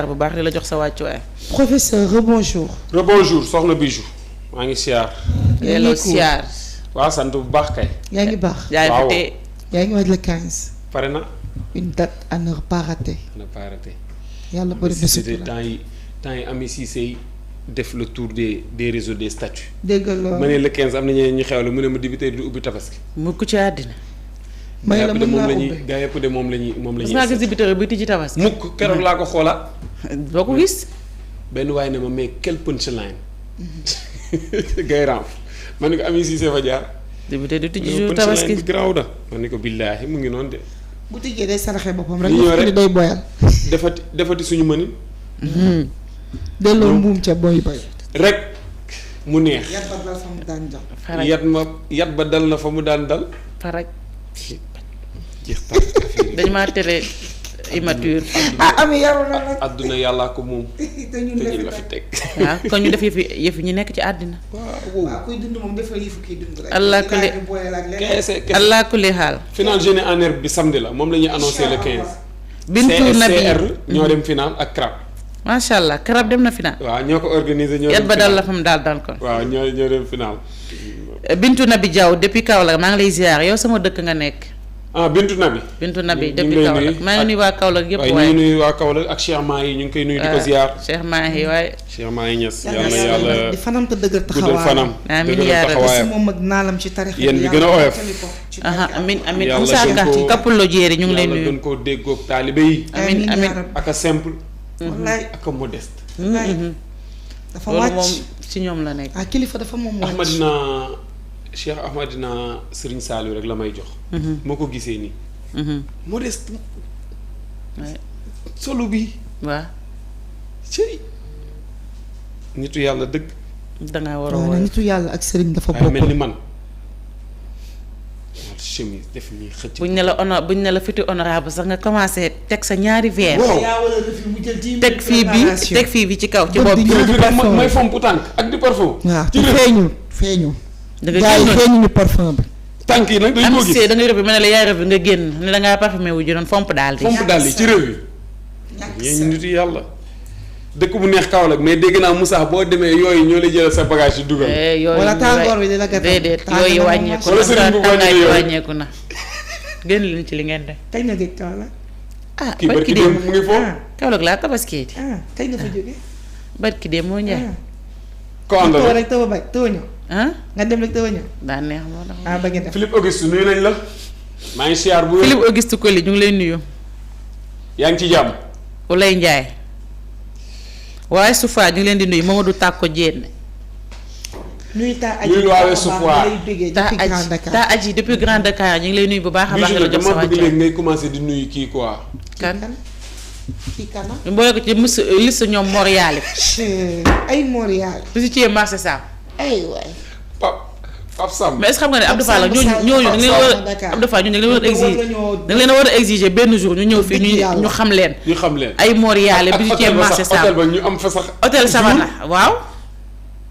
bu baax di la jox sa wàccuwaay. professeur rebonjour. rebonjour soxna Bijou maa ngi siyaar. delloo siyaar. waaw sant bu baax kay. yaa ngi baax. jaay fa tey. yaa ngi waaj le 15. pare na. une date à ne pas rater. na pas raté. yàlla bëri na sutura temps yi Ami Cissé def le tour des réseaux des statuts. dégg nga ma ne le 15 am na ñeneen ñu xewle mu ne ma dibité du ubbi tabaski. mu ko ci àddina. may la mën naa ubbi gaa yëpp de moom la ñuy gis naa gis débiteur bi tijji tabaski. mukk keroog laa ko xoolaat. boo ko gis. benn waaye ne ma mais quel punchline. gay ramp ma ne ko Ami Cissé fa jaar. débiteur du tijji jour tabaski punchline bi garaaw da ma ne ko billaahi mu ngi noonu de. bu tijjee day saraxee boppam rek. li ñëw rek day boyal. defati suñu mënin. delloo mbuum ca boy boy. rek mu neex. yat ba dal fa mu daan jàpp. faraj yat ba dal na fa mu daan dal. faraj. jeex tax dañ maa tere immature. Ami yaru na nag. àdduna yàllaa ko moom. te ñun te ñu la fi teg. waaw kon ñu def yëfi ñu nekk ci àddina. waaw kuy dund moom defal yëfu kiy dund rek. allah kulli xaal. final génie en herbe bi samedi la moom la ñuy annoncé le 15. Bintu Nabi CSCR ñoo dem final ak CRAB. macha allah CRAB dem na final. waaw ñoo ko organisé ñoo dem yat ba final. dal la fa mu daal kon. waaw ñoo dem final. Bintu Nabi Diaw depuis Kaolack maa ngi lay ziar yow sama dëkk nga nekk. ah Bintu Nabi. Bintu Nabi ñu ngi depuis lay Kaolack nuyu maa ngi nuyu waa Kaolack yëpp. waaye ñu ngi nuyu waa Kaolack ak Cheikh Mahi ñu ngi koy nuyu di ko ziar. Cheikh Mahi waaye. Cheikh Mahi Niass yàlla yàlla di fanam te dëgër guddal taxawaay. fanam. amiin dëgëral yaa rabbi. taxawaayam. moom ak naalam ci tarix yéen bi gën a oyof. amin amin Yàlla Moussa gën Ka koo- kappul lo jéeri ñu ngi lay yàlla nuyu. gën koo déggoog taalibe yi. amin amin ak a simple. wallaay ak a modeste. dafa loolu moom wàcc. ci ñoom la nekk. ah kilifa dafa moom wàcc. Ahmadina Cheikh Ahmadina Serigne Saliou rek la may jox. moo ko gisee nii. modeste. Ouais. solo bi. waaw cëy. nitu yàlla dëgg. dangaa war a waaw woy. nitu yàlla ak sëriñ dafa waaye mel ni bokkul. man. chemise def nii xëcc. buñ ne la futur honorable sax nga commencé teg sa ñaari verre. Wow. yaa war a refi mu jël 10 teg fii bi teg fii bi ci kaw ci Bët bopp di bi. ñëw. bi nag mooy fomp tànk ak di parfum. waaw ci te réew feeñu. da nga gars yi génn feeñu ñu parfum bi. tànk yi nag dañ am koo gis. see da ngay rëbbi ma ne la yaay rëbbi nga génn ne da ngaa parfumé wu jënoon fomp daal di. fomp dàll yi ci réew yi. ñàkk ñeen nitu yàlla. dëkk bu neex Kaolack mais dégg naa Moussa boo demee yooyu ñoo lay jëlal sa bagage yi dugal. yooyu wala tàngoor bi di la gàttal. déedéet tàng yooyu na wàññeeku wala sëriñ bu tàngaay bi wàññi wàññeeku na. génn leen ci li ngeen def. kañ nga gëj Kaolack. ah kii barki barki démb démb mu ngi foofu. Kaolack laa tabaskee di kañ nga fa jógee. barki démb moo njaay. ko taw àndal rek taw a bañ taw a ñëw. ah nga dem rek taw a ñëw. daa neex moo tax. ba ngeen def. Philippe Auguste nuyu nañ la. maa ngi siyaar bu wér. Philippe Auguste Coly ñu ngi lay nuyu. yaa ngi ci jàmm. Oulay Ndiaye. waaye Soufa ñu ngi leen di nuyu Mamadou Tàkko Diène. nuyu taa aji Nuyu waa Ouest Foire. taa aji depuis Grand Dakar ñu ngi lay nuyu bu baax a baax. Bijou la nag jox sa dama bëgg léegi wàcc. ngay commencer di nuyu kii quoi. kan kii kana. ñu boole ko ci liste ñoom Montréal ay Montréal. bi si ciyee marché Sam. ay waay. Pape Samb. mais est-ce que xam nga ne Abdou Fall ak Samb ñooñu da ngeen war a Dakar. Abdou Fall ñooñu da ngeen war a exiger ñoo- da ngeen war a exiger benn jour ñu ñëw fii dëgg yàlla. ñu xam leen. ñu xam leen. ay Montréal bi si ciyee hôtel ba marché sax hôtel Sam. ba ñu am fa sax. hôtel Savana waaw.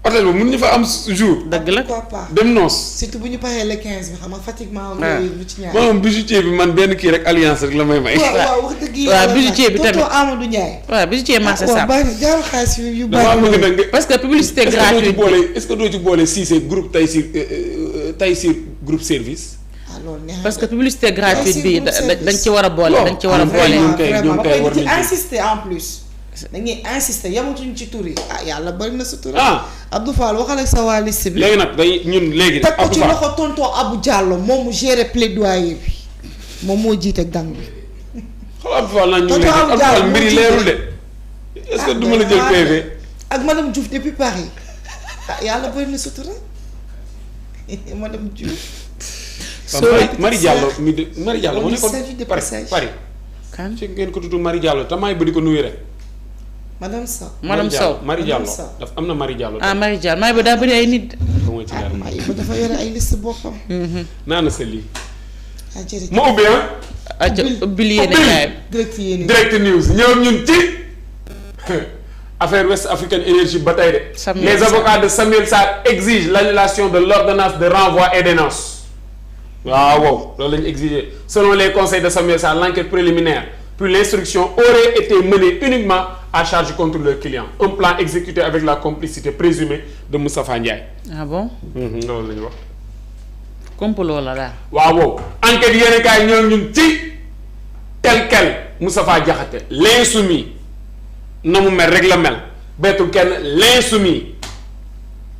hôtel ba mun ñu fa am jour. dëgg la pourquoi pas. dem noos. surtout bu ñu paree le 15 bi xam nga pratiquement. waaw. lu ci ñaar. maanaam bijoutier bi man benn kii rek alliance rek la may may. waaw wax dëgg waaw, yàlla bijoutier bi nag. tamit. tonton Amadou Ndiaye. waaw bi si ciyee marché waaw Sam. baax na jaaru xaalis yu damaa bari. bëgg nag nga. parce que publicité est-ce que doo ci gratuite boole bi est-ce que doo ci boole Cissé groupe Taysir groupe service. ah loolu neex na parce que de. publicité gratuite bi Merci beaucoup, dañ ci war a boole dañ ci war a Non, boole. ñun kay- vraiment ñun ba kay pare war di ci nañ ci. insister en plus. dañuy insister yamatuñ ci tur yi. ah yàlla bari na sa tur. Ah. Abdou Fall waxal ak sa waa liste bi. léegi nag day ñun léegi. teg ko ci Abdou Fall. loxo tonton Abou Diallo moom mu géré plaidoyer bi moom moo jiite gang bi. xool Abdou Fall naan ñu ngi Tonton lay Abdou Abdou Diallo Fall mbir yi moo leerul de. jiite. est-ce que du ma la jël PV. ak madame Diouf depuis Paris. ah yàlla bari na sa tur madame Diouf. Marie Diallo mi de Marie Diallo moo On lui nekkoon salue de Paris passage. Paris. kan ci ngeen ko tudd Marie Diallo te maay ba di ko nuyu rek. madame Sow. madame Sow Marie Diallo Madame Sow. daf am na Marie Diallo. ah Marie Diallo maa ba daa bëri ay nit. xamoo ci ah dara. maa yi ba dafa yore ay liste boppam. naa na sa lii. ah jërëjëf. ma ubbi ah. aca ubbil yéene kaay direct yéen Direct News ñëw ñun ci affaire West African Energy ba tey de. Samuel les Sarr. avocats de Samuel Sarr exigent l'annulation de l'ordonnance de renvoi et dénonce. waaw wow loolu la ñu exigé selon les conseils de Samuel Sarr l'enquête préliminaire puis l'instruction aurait été menée uniquement à charge contre leurs clients un plan exécuté avec la complicité présumée de Moustapha Ndiaye. ah bon. loolu la ñu wax. complot la daal. waaw enquête yéen kaay ñoo ñun ci tel quel Moustapha Diakhaté l'insoumis na mu mel rek la mel bettul kenn l'insoumis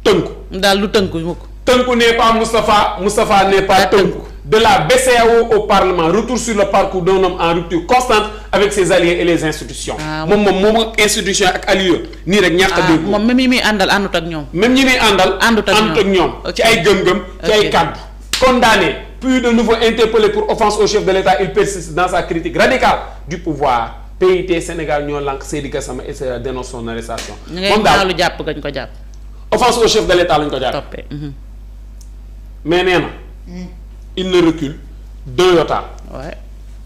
tënku. daal lu tënku mukk. Tënku n'est pas Moustapha n'est pas Tënku. De la BCEAO au Parlement retour sur le parcours d'un homme en rupture constante avec ses alliés et les institutions. moom institution ak alliés nii rek ñàkk a dégg. moom même ñi muy àndal àndut ak ñoom. même ñi muy àndal. àndut ak ñoom ci ay gëm-gëm. ci ay kàddu. Condamné puis de nouveau interpellé pour offense au chef de l'État il persiste dans sa critique radicale du pouvoir PIT Sénégal ñoo lànk Seydi Gassama et ça dénonce son arrestation. moom daal lu jàpp gañ ko jàpp. offense au chef de l'État lañ ko jàpp. toppee. mais nee na. il ne recule d'un iota. waaye.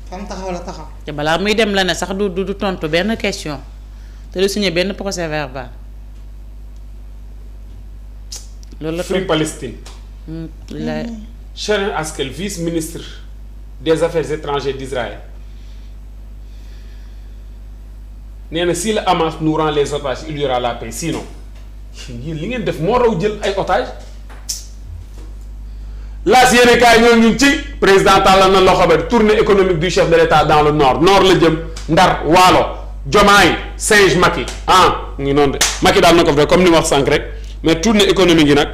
fam taxaw la taxaw. te balaa muy dem la ne sax du tontu benn question te du signé benn procès verbal loolu la. Free Palestine. Sharon Askel vice-ministre des affaires étrangères d'Israël nee na si le Hamas nous rend les otages il y aura la paix sinon li ngeen def moo raw jël ay otages. laas yéene kaay ñoo ñun ci président tàllal na loxo ba tournée économique du chef de l'État dans le nord la jëm Ndar Waalo Diomaye Singe Macky mu ngi noonu de Macky daal na ko fa comme ni ma wax sànq rek mais tournée économique yi nag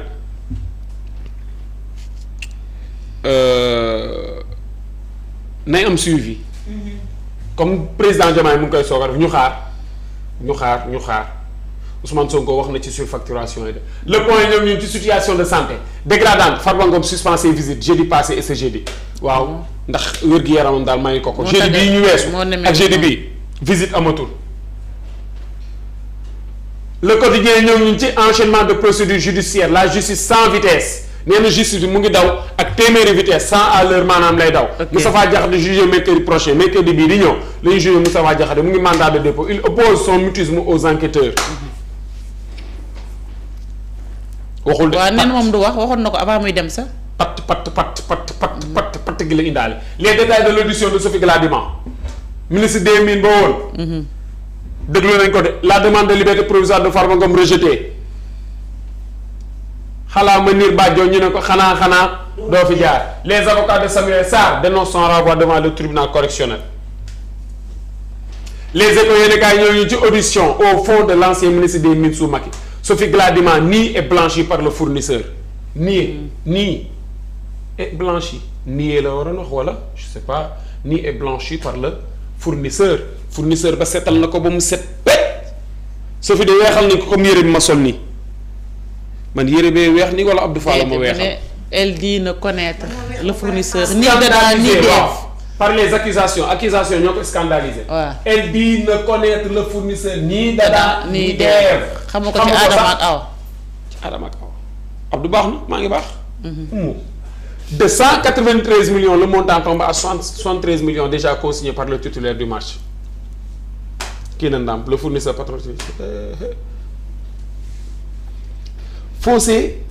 nay am suivi comme président Diomaye mu ngi koy soog a def ñu xaar Ousmane Sonko wax na ci surfacturation yi de le point ñoom ñun ci situation de santé dégradante Farba Ngom suspend ses visites jeudi passé et ce jeudi waaw ndax wér-gu-yaramam daal maa ngi ko jeudi bii ñu weesu ak jeudi bii visite amatul. Le quotidien ñoom ñun ci enchaînement de procédures judiciaires la justice sans vitesse nee na justice bi mu ngi daw ak téeméeri vitesse 100 à l'heure maanaam lay daw. Moustapha Diakhaté jugé mercredi prochain mercredi bii di ñëw la ñu jugé Moustapha Diakhaté mu ngi mandat de dépôt il oppose son mutisme aux enquêteurs. waxul de waaw nee na moom du wax waxoon na ko avant muy dem sax. patt gi la indaale les détails de l'audition de Sophie Gladima ministre des Mines ba woon. déglu nañ ko de la demande de liberté provisoire de Farba Ngom rejetée xalaa ma niir bàjjoo ñu ne ko xanaa doo fi jaar les avocats de Samuel Sarr dénoncent son renvoi devant le tribunal correctionnel. les Échos yéen kaay ñoo ñu ci audition au fond de l'ancien ministre des Mines sous Macky Sophie Gladima niée et blanchie par le fournisseur niée et blanchie niée la waroon wax wala je sais pas niée et blanchie par le fournisseur ba seetal na ko ba mu set pet Sophie de weexal ni ko comme yére bi ma sol nii man yére bee weex ni wala Abdou Fall ma weexal. elle dit ne connaître le fournisseur ni dedans ni dehors par les accusations ñoo ko scandalisé. waaw elle dit ne connaître le fournisseur ni dedans ni dehors. xamu ko ci Adama ak Awa. ci Adama ak Awa Abdou baax na maa ngi baax. de 193 millions le montant tombe à 73 millions déjà consigné par le titulaire du marché kii na ndàmp le fournisseur patron fossé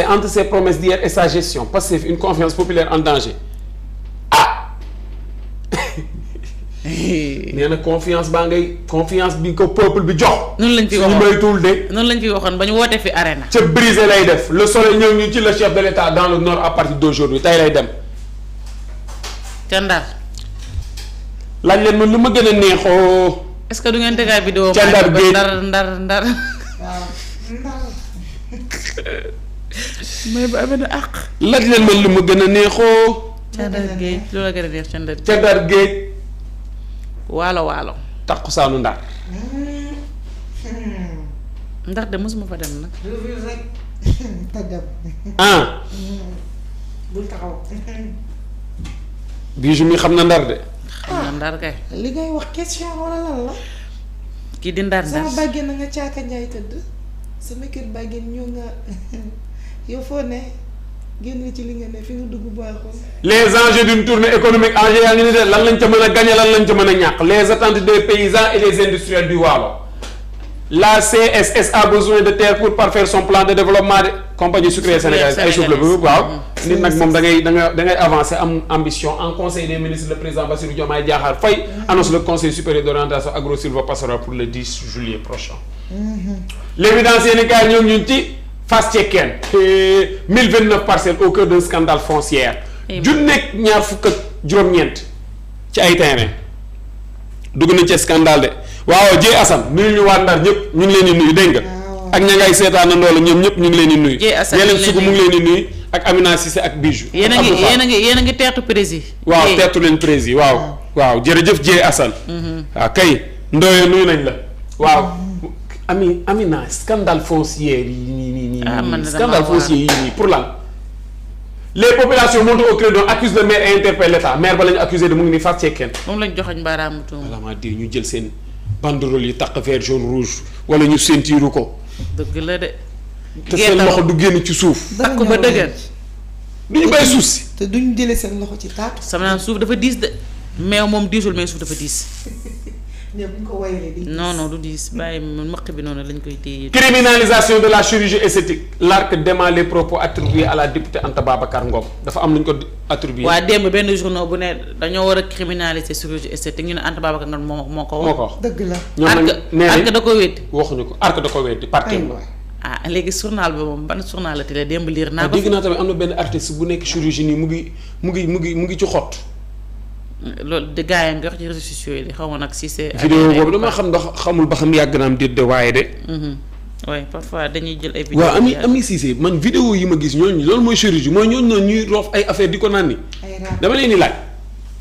entre ses promesses d'hier et sa gestion Pastef une confiance populaire en danger nee na confiance bi ko peuple bi jox. noonu lañ fi waxoon ñu maytul de. noonu lañ fi waxoon ba ñu woote fi arena. ca brisé lay def le soleil ñëw ñu ci le chef de l'État dans le nord à partir d'aujourd'hui tey lay dem. ca Ndar. laaj leen man lu ma gën a neexoo. est-ce que du ngeen tegaat vidéo. ca Ndar géej Ndar. waaw Ndar. mooy ba amee na àq. laaj leen man lu ma gën a neexoo. ca Ndar géej lu la gën a neex ca Ndar. ca Ndar géej. waalo. takkusaanu Ndar. Ndar de mosuma fa dem nag. rek te dem. bul taxaw. Bijou mi xam na Ndar de. xam na Ndar kay. li ngay wax question wala lan la. kii di Ndar. sama bàggee na nga caaka njaay tëdd sama kër bàggee ñoo nga yow foo ne génn ci li nga ne fi nga dugg baaxul. les enjeux d'une tournée économique enjeux yaa ngi ni de lan lañ ca mën a gagner lan lañ ca mën a ñàkk les attentes des paysans et des industriels du Waalo la CSS a besoin de terre pour parfaire son plan de développement de compagnie sucrière sénégalaise ay souffle bi waaw. nit nag moom da ngay avancer am ambition en conseil des ministres le président Bassirou Diomaye Diakhar Faye annonce le conseil supérieur d'orientation agro-sylvo-pastorale pour le 10 juillet prochain. L'évidence yéen kaay ñoom ñun ci Fass Cekkeen 1029 parcelles au cœur d'un scandale foncier. nekk ñaar fukk ak juróom-ñeent ci ay terrain dugg nañ ci scandale de waaw Dieye Assane nuyu ñu waa Ndar ñëpp ñu ngi leen di nuyu dégg nga. ak ña ngay seetaan ndoola ñoom ñëpp ñu ngi leen di nuyu. Dieye Assane yeneen sugu mu ngi leen di nuyu ak Amina Cissé ak Bijou. yéen a ngi teertu prési. waaw teertu leen prési waaw. waaw jërëjëf Dieye Assane. waaw kay Ndoye nuyu nañ la. waaw Amina scandale foncier yi nii. scandale foncier yi nii pour lan. les populations montent au créneau accusent le maire et interpellent l'État maire ba la ñu accusé de mu ngi nii Fass Cekkeen. moom lañ joxoñ baaraamu tuuma. voilà maa di ñu jël seen banderole yi taq vert jaune rouge wala ñu sentiru ko. dëgg la de. te seen loxo du génn ci suuf. takk ba dëgër. du ñu bay suuf si. te duñ jëlee seen loxo ci taatu. sama naan suuf dafa diis de meew moom diisul mais suuf dafa diis. mais buñ ko wayalee di. non du diis bàyyi maq bi noonu lañ koy téye. criminalisation de la chirurgie esthétique l'ARC dément les propos attribués à la députée Anta Babacar Ngom dafa am lu ñu ko attribué. waa démb benn journaux bu ne dañoo war a criminaliser chirurgie esthétique ñu ne Anta Babacar Ngom moo ko wax. dëgg la. ñoom nag nee ARC da ko weddi. waxuñu ko ARC da ko weddi parti léegi journal bi moom ban journal la te démb liir naa ko. dégg naa tamit am na benn artiste bu nekk chirurgie nii mu ngi ci xott. loolu de gars yi nga wax ci réseaux sociaux yi xaw ma nag si c'est. vidéo boobu dama xam ndax xamul ba xam yàgg na am déet de waaye de. oui parfois dañuy jël ay. vidéo waaw Ami Cissé man vidéo yi ma gis ñooñu loolu mooy chirurgie mooy ñooñu noonu ñuy roof ay affaire di ko naan ni. dama leen di laaj.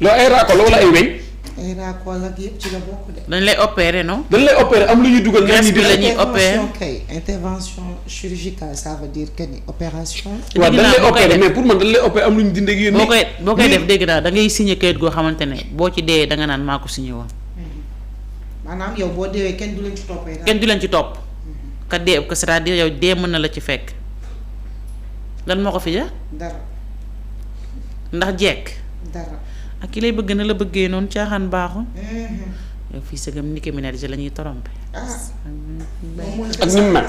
loolu ay raako la wala ay weñ. ay raako ak yëpp ci la bokk de. dañ lay opérer non. dañ lay opérer am lu ñuy dugal. graisse bi la ñuy opérer intervention chirurgicale ça veut dire que ni opération. waaw dañ lay opérer mais pour man dañ lay opérer am lu ñu dindi ak yéen. boo koy def dégg naa da ngay signé kayit goo xamante ne boo ci dee da nga naan maa ko signé woon. maanaam yow boo deewee kenn du leen ci toppee. kenn du leen ci topp. ka dee que c'est-à-dire yow dee mën na la ci fekk lan moo ko fi ja dara. ndax jekk. dara. ak ki lay bëgg na la bëggee noonu caaxaan baaxul. yow fii sa gëm Nicki Minaj la ñuy trompé. ak ni mu mel.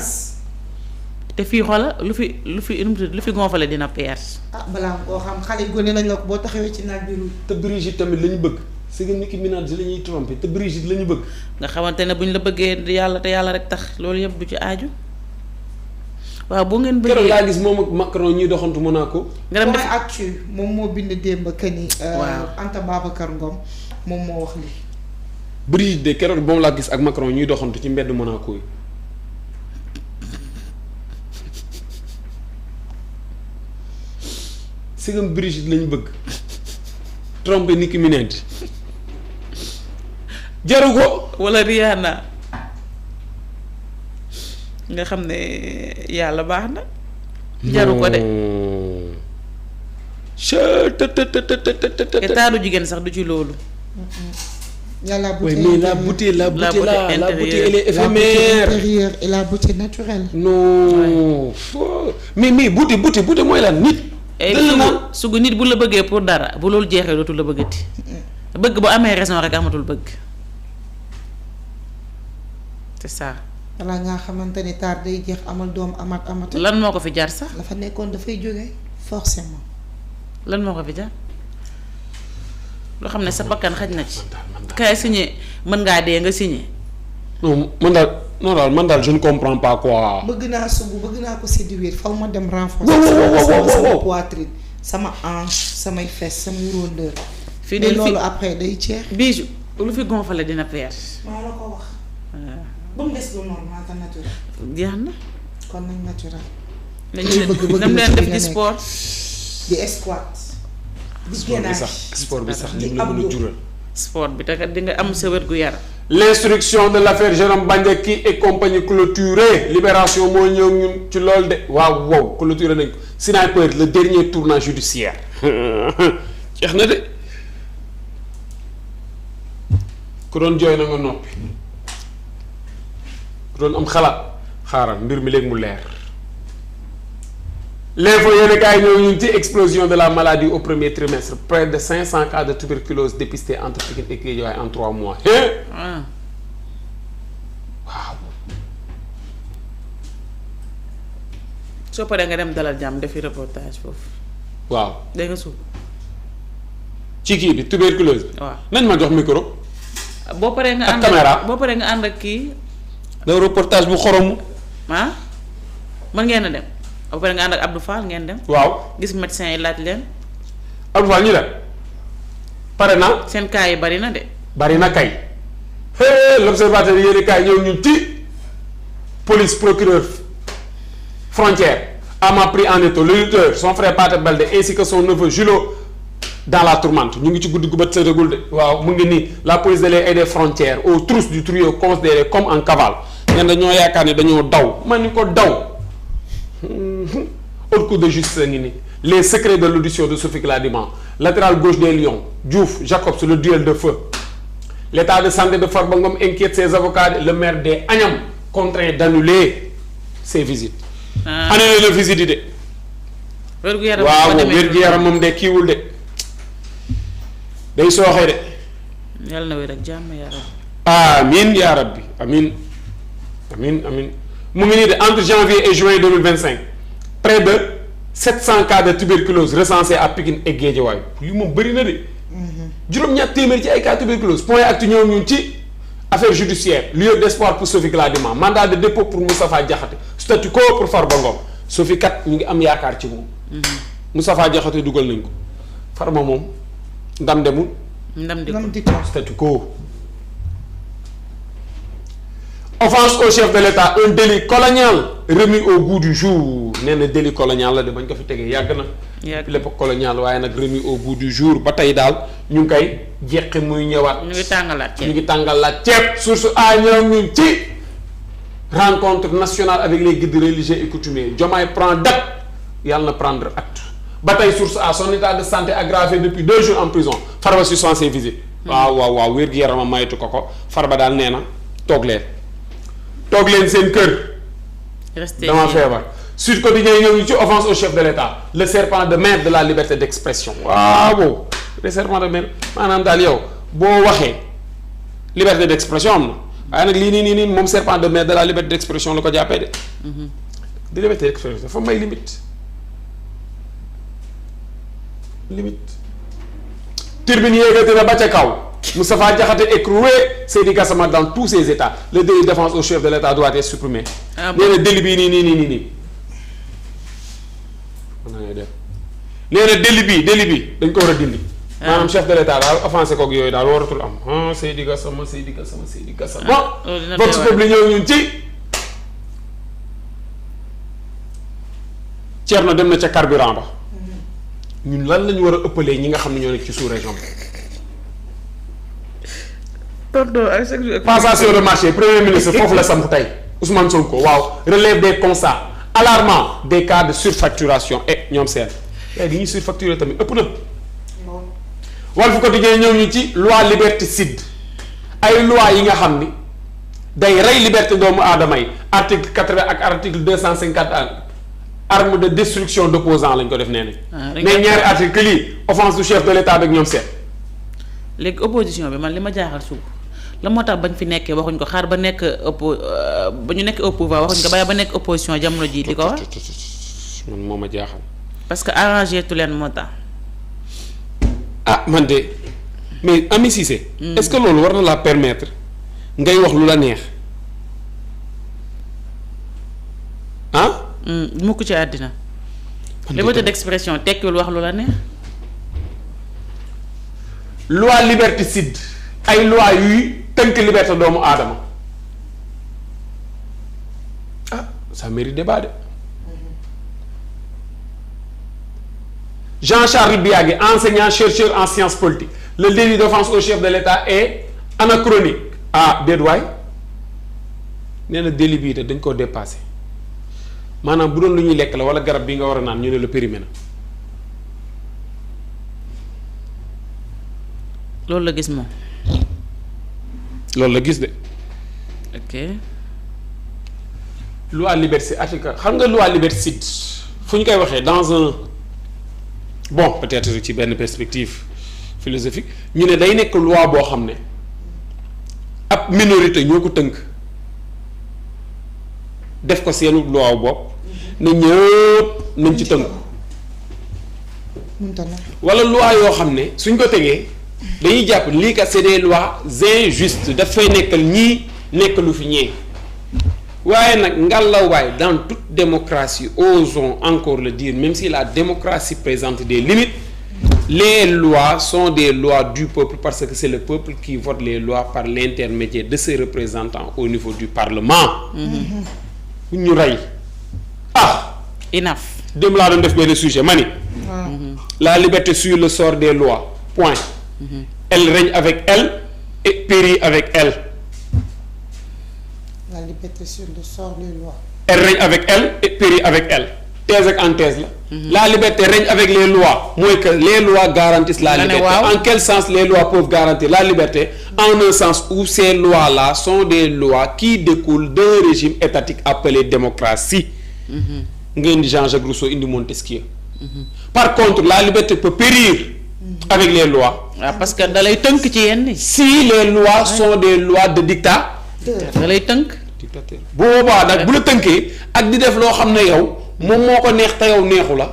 te fii xoola lu fi gonfale dina peer. balaa koo xam xale yu gone lañ la ko boo taxawee ci naaj bi. te Brigitte tamit la ñu bëgg. c'est que Nicki Minaj la ñuy trompé te Brigitte la ñu bëgg. nga xamante ne buñ la bëggee yàlla te yàlla rek tax loolu yëpp du ci aaju. waaw boo ngeen bëggee keroog laa gis moom ak Macron ñuy doxantu Monaco. nga dem def actu moom moo bind démb que ni. waaw Anta Babacar Ngom moom moo wax lii. Brigitte de keroog moom laa gis ak Macron ñuy doxantu ci mbedd Monaco yi. c'est que Brigitte lañu bëgg. trompé Nicki Minaj. jaru ko. wala Rihanna. nga xam ne yàlla baax na. jaru ko de. te taaru jigéen sax du ci loolu. la beauté la beauté elle est éphémère. intérieure et la beauté naturelle. non mais beauté mooy lan nit. sugu nit bu la bëggee pour dara bu loolu jeexee dootul la bëggati. bëgg bu amee raison rek amatul bëgg. c'est ça. walla nga xamante ni taar day jeex amal doom amat. lan moo ko fi jar sax. dafa nekkoon dafay jóge forcément. lan moo ko fi jar loo xam ne sa bakkan xaj na ci. kaay signé mën ngaa dee nga signé. non man daal je ne comprends pas quoi. bëgg naa ko séduire faw ma dem renforcer sama poitrine sama hanche samay fesses samay rondeur. fii de loolu après day jeex. Bijou lu fi gonfale dina peer. maa la ko wax. ba mu des lu normal te naturel. jeex na. kon nañ naturel. nañ leen def di sport. di squat. di gainage sport bi sax li mu la mën a jural. sport bi te di nga am sa wér gu yaram. l'instruction de l'affaire Jérôme Bandiaky et compagnie clôturée Libération moo ñëw ñun ci loolu de waaw clôturé nañ ko Sniper le dernier tournant judiciaire jeex na de ku doon jooy na nga noppi ku doon am xalaat xaaral mbir mi léegi mu leer. L'info yéen kaay ñëw ñu ci explosion de la maladie au premier trimestre près de 500 cas de tuberculose dépistés entre Pikine et Guédiawaye en 3 mois. waaw soo paree nga dem dalal jàmm defi reportage foofu. waaw dégg nga suuf. ci kii bi tuberculose bi. waaw nañ ma jox micro. boo paree nga ak ànd caméra. boo paree nga ànd ak kii. le reportage bu xoromu. ah mën ngeen a dem boo paree nga ànd ak Abdou Fall ngeen dem. waaw gis médecin yi laaj leen. Abdou Fall ñu dem. pare na. seen cas yi bari na de. bari na kay. l'observateur yéen kaay ñëw ñu ci police procureur frontière a pris en étau le lutteur son frère Pathé Baldé ainsi que son neveu Julo dans la tourmente ñu ngi ci guddi gu bët seetagul de waaw mu ngi nii la police de l'air et des frontières aux trousses du trio considéré comme en cavale ñen dañoo yaakaar ne dañoo daw man ni ko daw haute cour de justice a ngi nii les secrets de l'audition de Sophie Gladima latéral gauche des Lions Diouf Jacobs le duel de feu. L'état de santé de Farba Ngom inquiète ses avocats. Le maire des Agnam contraint d'annuler ses visites. Annuler la visite yi de. wér-gu-yaram waaw wér-gu-yaram moom de kiiwul de day sooxee de. yàlla na wér ak jàmm yaa rabbi. amiin yaa rabbi amiin amiin mu ngi nii de entre janvier et juin 2025 près de 700 cas de tuberculose recensés à Pikine et Guédiawaye lii moom bëri na de. juróom-ñaar téeméer ci ay cas tuberculose point actu ñëw ñun ci affaire judiciaire lieu d'espoir pour Sophie Gladima mandat de dépôt pour Moustapha Diakhaté statu quo pour Farba Ngom Sophie kat ñu ngi am yaakaar ci moom. Moustapha Diakhaté dugal nañ ko Farba moom ndam demul. ndam di ko statu quo. offense au chef de l'État un délit colonial remis au goût du jour nee na délit colonial la de bañ ko fi tegee yàgg na. l'époque coloniale waaye nag remis au goût du jour ba tey daal ñu ngi koy jeqi muy ñëwaat. ñu ngi tàngalaat ceeb ñu ngi tàngalaat ceeb. source a ñëw ñu ci rencontre nationale avec les guides religieux et coutumiers Diomaye prend date yàlla na prendre acte ba tey source a son état de santé aggravé depuis 2 jours en prison Farba suspend ses visites. waaw wér-gu-yaramam mayetu ko Farba daal nee na toog leen seen kër. dama feebar. Sud Quotidien ñëw ñu ci offense au chef de l'État le serpent de mer de la liberté d'expression waaw le serpent de mer maanaam daal yow boo waxee liberté d'expression am na waaye nag lii nii moom serpent de mer de la liberté d'expression la ko jàppee de. de liberté d'expression dafa may limite. Turbine yéegati na ba ca kaw Moustapha Diakhaté écroué Seydi Gassama dans tous ses états le délit de défense au chef de l'État doit être supprimé. nee na délit bii nii. nee na délit bi dañ ko war a dindi. maanaam chef de l'État daal offensé koog yooyu daal waratul am Seydi Gassama. Vox Populi ñëw ñun ci. Thierno dem na ca carburant ba. ñun lan lañu war a ëppalee ñi nga xam ne ñoo nekk ci sous-région bi. passation de marché premier ministre foofu la samp tey Ousmane Sonko waaw relève des constats alarmants des cas de surfacturation ñoom seen léegi ñuy surfacturé tamit ëpp na. Walf Quotidien ñëw ñu ci loi liberticide ay loi yi nga xam ni day rey liberté doomu aadama yi article 80 ak article 250 arme de destruction d'opposant lañ ko def nee nañ. mais ñaari article lii offense du chef de l'État ak ñoom seen. léegi opposition bi man li ma jaaxal suuf la moo tax bañ fi nekkee waxuñ ko xaar ba nekk ba ñu nekk au pouvoir waxuñ ko ba nekk opposition jamono ji di ko wax. man moo ma jaaxal. parce que arrangé tu leen moo tax. man de mais Ami Cissé. est-ce que loolu war na la permettre ngay wax lu la neex mukk ci àddina. liberté d'expression tekkiwul wax lu la neex. loi liberticide ay loi yuy tënk liberté doomu aadama ça mérite débat de. Jean-Charles Biagui enseignant chercheur en sciences politiques le délit d'offense au chef de l'État est anachronique déet waay nee na délit bii dañ koo dépassé maanaam bu doon lu ñuy lekk la wala garab bi nga war a naan ñu ne la périmé na. loolu la gis moom. loolu la gis de. ok. loi liberté article xam nga loi liberticide fu ñu koy waxee dans un bon peut-être ci benn perspective philosophique ñu ne day nekk loi boo xam ne ab minorité ñoo ko tënk def ko seenu loi bopp ne ñëpp nañ ci tënku. wala loi yoo xam ne suñ ko tegee dañuy jàpp lii kat c'est des lois injustes dafay nekkal ñii nekkalu fi ñee waaye nag ngallaawaay dans toute démocratie osons encore le dire même si la démocratie présente des limites les lois sont des lois du peuple parce que c'est le peuple qui vote les lois par l'intermédiaire de ses représentants au niveau du parlement. bu ñu rey enough. dem laa doon def benn sujet ma ni la liberté suit le sort des lois point. Elle règne avec elle et périt avec elle. La liberté sur le sort des lois. Elle règne avec elle et périt avec elle. Thèse ak antithèse la. La liberté règne avec les lois mooy que les lois garantissent la liberté. En quel sens les lois peuvent garantir la liberté? En un sens où ces lois-là sont des lois qui découlent d'un régime étatique appelé démocratie. nga indi Jean-Jacques Rousseau indi Montesquieu. Par contre la liberté peut périr avec les lois. parce que da lay tënk ci yenn. si les lois sont des lois de dictat. da lay tënk. dictateur bu boobaa nag bu la tënkee ak di def loo xam ne yow moom moo ko neex te yow neexu la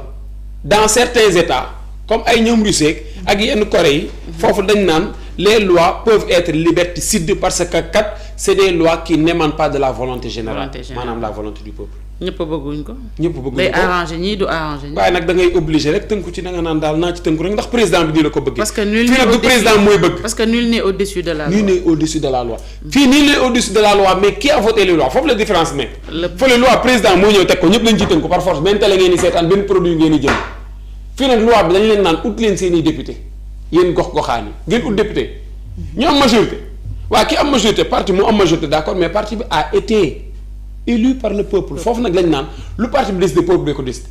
dans certains états comme ay ñoom Russie ak yenn Corée yi. foofu dañ naan les lois peuvent être liberticides parce que kat c'est des lois qui n'émanent pas de la volonté générale. maanaam la volonté du peuple. ñëpp bëgguñ ko. ñëpp bëgguñ ko day arrangé ñii du arrangé ñii. waaye nag da ngay obligé rek tënku ci da nga naan daal naa ci tënku rek ndax président bi di la ko bëggee. parce que nul fii nag du président mooy bëgg. parce que nul n'est au-dessus de la loi. nul n'est au-dessus de la loi. fii nul n'est au-dessus de la loi mais qui a voté les lois foofu la différence nekk. fële loi président moo ñëw teg ko ñëpp lañ ciy tënku par force benn télé ngeen di seetaan benn produit ngeen di jël fii nag loi bi dañ leen naan ut leen seen i député yéen gox-goxaan yi ngeen ut député ñu am majorité waa ki am majorité parti mu am majorité d'accord mais parti bi a été élu par le peuple foofu nag lañ naan lu parti bi décidé peuple bee ko décidé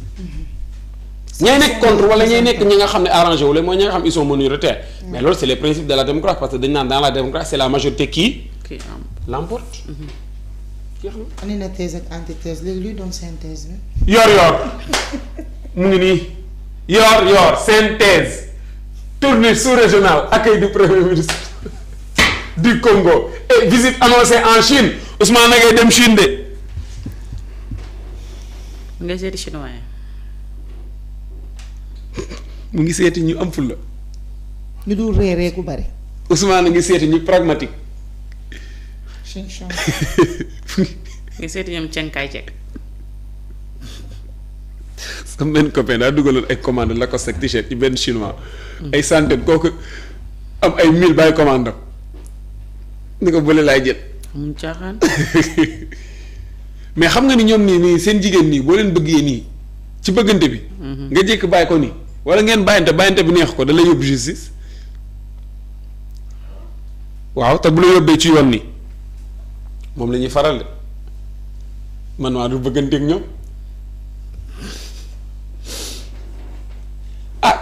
ñay nekk contre wala ñay nekk ñi nga xam ne arrangé wu leen mooy ñi nga xam ils sont minoritaires mais loolu c'est les principes de la démocratie parce que dañ naan dans la démocratie c'est la majorité qui l'emporte. andi na thèse ak antithèse léegi luy doon synthèse bi. yor mu ngi nii yor synthèse tournée sous-régionale accueil du premier ministre du Congo et visite annoncée en Chine Ousmane na ngay dem Chine de. nga seeti chinois mu ngi seeti ñu am fulla ñu dul reeree ku bari. Ousmane ngi seeti ñu pragmatique. nga seeti ñoom cenkaay cek. sama benn copain daa dugaloon ay commande Lacoste ak t-shirt ci benn chinois. ay centaine kooku am ay 1000 bàyyi commande am ni ko bële laay jël. mu caaxaan. mais xam nga ni ñoom nii seen jigéen nii boo leen bëggee nii ci bëggante bi. nga jékk bàyyi ko nii wala ngeen bàyyante bi neex ko da lay yóbbu justice. waaw te bu la yóbbee ci yoon nii moom la ñuy faral de man maa du bëggante ak ñoom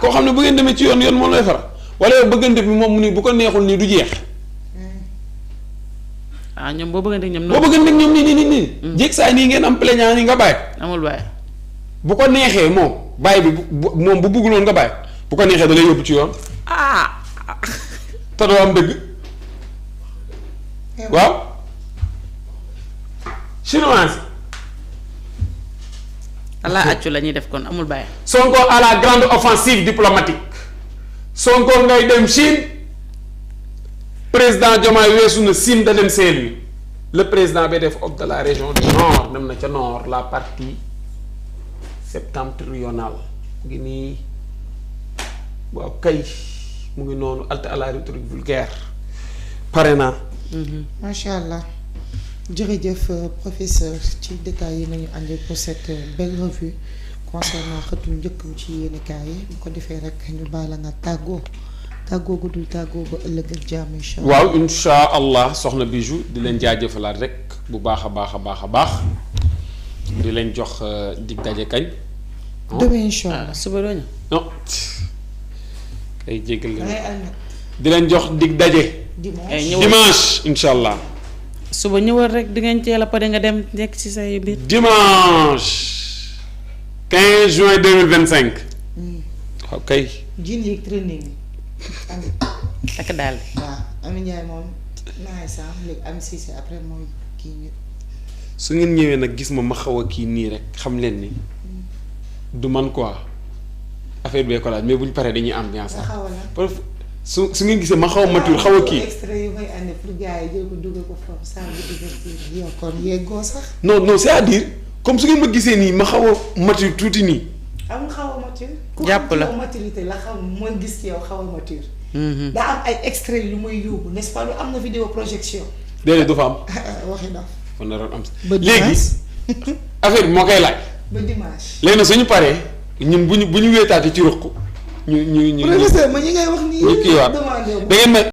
koo xam ne bu ngeen demee ci yoon moom lay faral wala yow bëggante bi moom mu ni bu ko neexul nii du jeex. ñoom boo bëggante ak ñoom. boo bëggante ak ñoom nii. jéeg saa nii ngeen am plaignant ni nga bàyyi. amul bàyyi. bu ko neexee moom bàyyi bi moom bu bëgguloon nga bàyyi bu ko neexee da lay yóbbu ci yoon. te doo am dëgg. waaw. chinois. allah accu la ñuy def kon amul bàyyi. Sonko à la grande offensive diplomatique. Sonko ngay dem Chine. président Diomaye weesu na Sine da dem Saint-Louis le président bi def de la région du nord dem na ca nord la partie septentrionale mu ngi nii waaw kay mu ngi noonu halte à la rhétorique vulgaire pare naa. macha allah jërëjëf professeur ci détails yi nañu àndi pour cette belle revue concernant xëtu njëkk ci yéenekaay yi bu ko defee rek ñu bàyyi la nga tàggoo gu dul tàggoo ba ëllëg ak jàmm incha allah. waaw incha allah soxna Bijou di leen jaajëfalaat rek bu baax a baax di leen jox dig daje kañ. demain incha allah suba doo ñëw. non ay jéggal leen di leen jox dig daje. dimanche incha allah. suba ñëwal rek di ngeen teel a pare nga dem nekk ci say biir. dimanche 15 juin 2025. ok. jiin yeeg training yi. ak daal. waaw Ami Ndiaye moom naay sax léegi Ami Cissé après mooy kii su ngeen ñëwee nag gis ma xaw a kii nii rek xam leen ni du man quoi affaire bee ko laaj mais bu ñu paree dañuy ambiance nga xaw a la. su ngeen gisee ma xaw a mature xaw a kii. extrait yu may andi pour gars yi jël ko dugal ko foofu saa bu divertir yow kon yeggoo sax. non c'est-à-dire comme su ngeen ma gisee nii ma xaw a mature tuuti nii. am xaw a mature. jàpp la ku xam maturité la xam mooy gis ci yow xaw a mature. daa am ay extrait yu muy yóbbu n'est-ce pas lu am na vidéo projection. déedéet du fa am. waxi dof. kon naroon am ba léegi affaire bi moo koy laaj. ba dimanche. léegi nag suñu paree ñun bu ñu wéetaatee ci ruq ñu. professeur ma ñi ngay wax nii. ñu kii waat demandé da ngeen